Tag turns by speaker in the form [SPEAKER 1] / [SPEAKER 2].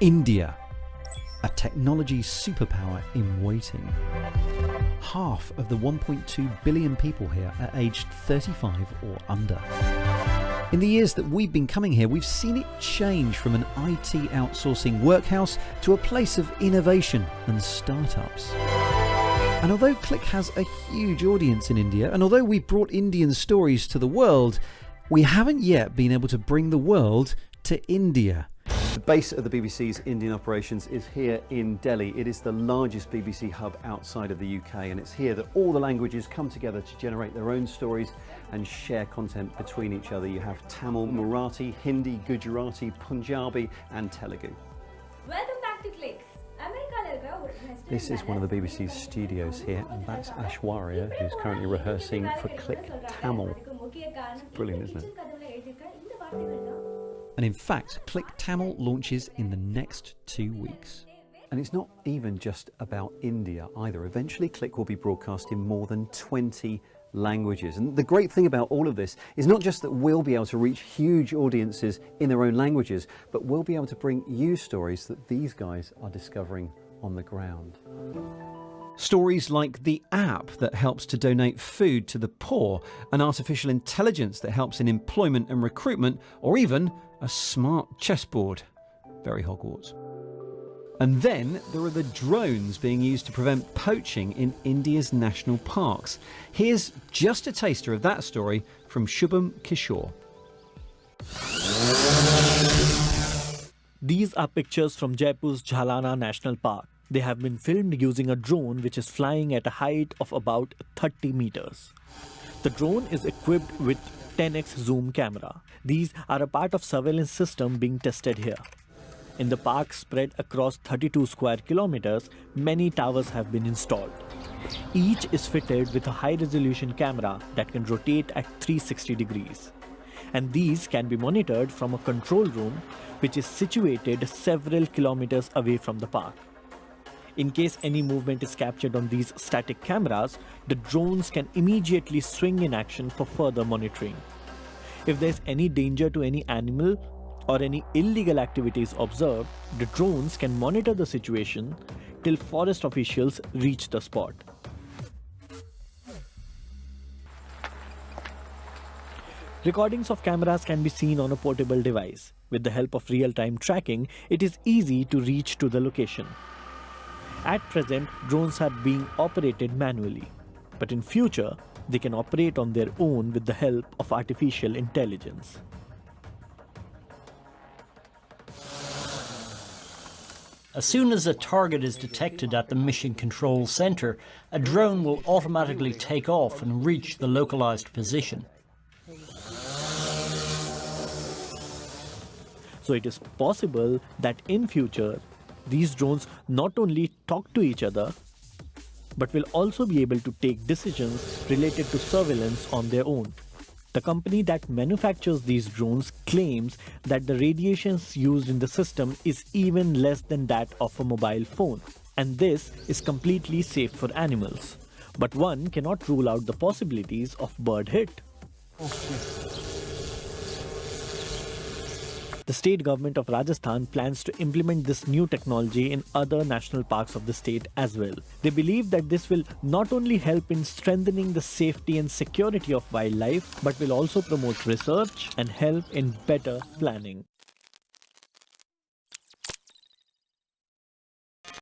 [SPEAKER 1] India, a technology superpower in waiting. Half of the 1.2 billion people here are aged 35 or under. In the years that we've been coming here, we've seen it change from an IT outsourcing workhouse to a place of innovation and startups. And although Click has a huge audience in India, and although we've brought Indian stories to the world, we haven't yet been able to bring the world to India. The base of the BBC's Indian operations is here in Delhi. It is the largest BBC hub outside of the UK, and it's here that all the languages come together to generate their own stories and share content between each other. You have Tamil, Marathi, Hindi, Gujarati, Punjabi and Telugu.
[SPEAKER 2] Welcome back to Click.
[SPEAKER 1] This is one of the BBC's studios here, and that's Ashwarya, who's currently rehearsing for Click Tamil. It's brilliant, isn't it? And in fact, Click Tamil launches in the next 2 weeks. And it's not even just about India either. Eventually, Click will be broadcast in more than 20 languages. And the great thing about all of this is not just that we'll be able to reach huge audiences in their own languages, but we'll be able to bring you stories that these guys are discovering on the ground. Stories like the app that helps to donate food to the poor, an artificial intelligence that helps in employment and recruitment, or even a smart chessboard. Very Hogwarts. And then there are the drones being used to prevent poaching in India's national parks. Here's just a taster of that story from Shubham Kishore.
[SPEAKER 3] These are pictures from Jaipur's Jhalana National Park. They have been filmed using a drone which is flying at a height of about 30 meters. The drone is equipped with 10x zoom camera. These are a part of surveillance system being tested here. In the park spread across 32 square kilometers, many towers have been installed. Each is fitted with a high-resolution camera that can rotate at 360 degrees. And these can be monitored from a control room which is situated several kilometers away from the park. In case any movement is captured on these static cameras, the drones can immediately swing in action for further monitoring. If there is any danger to any animal or any illegal activities observed, the drones can monitor the situation till forest officials reach the spot. Recordings of cameras can be seen on a portable device. With the help of real-time tracking, it is easy to reach to the location. At present, drones are being operated manually, but in future, they can operate on their own with the help of artificial intelligence.
[SPEAKER 4] As soon as a target is detected at the Mission Control Center, a drone will automatically take off and reach the localized position.
[SPEAKER 3] So it is possible that in future, these drones not only talk to each other, but will also be able to take decisions related to surveillance on their own. The company that manufactures these drones claims that the radiations used in the system is even less than that of a mobile phone, and this is completely safe for animals. But one cannot rule out the possibilities of bird hit. The state government of Rajasthan plans to implement this new technology in other national parks of the state as well. They believe that this will not only help in strengthening the safety and security of wildlife, but will also promote research and help in better planning.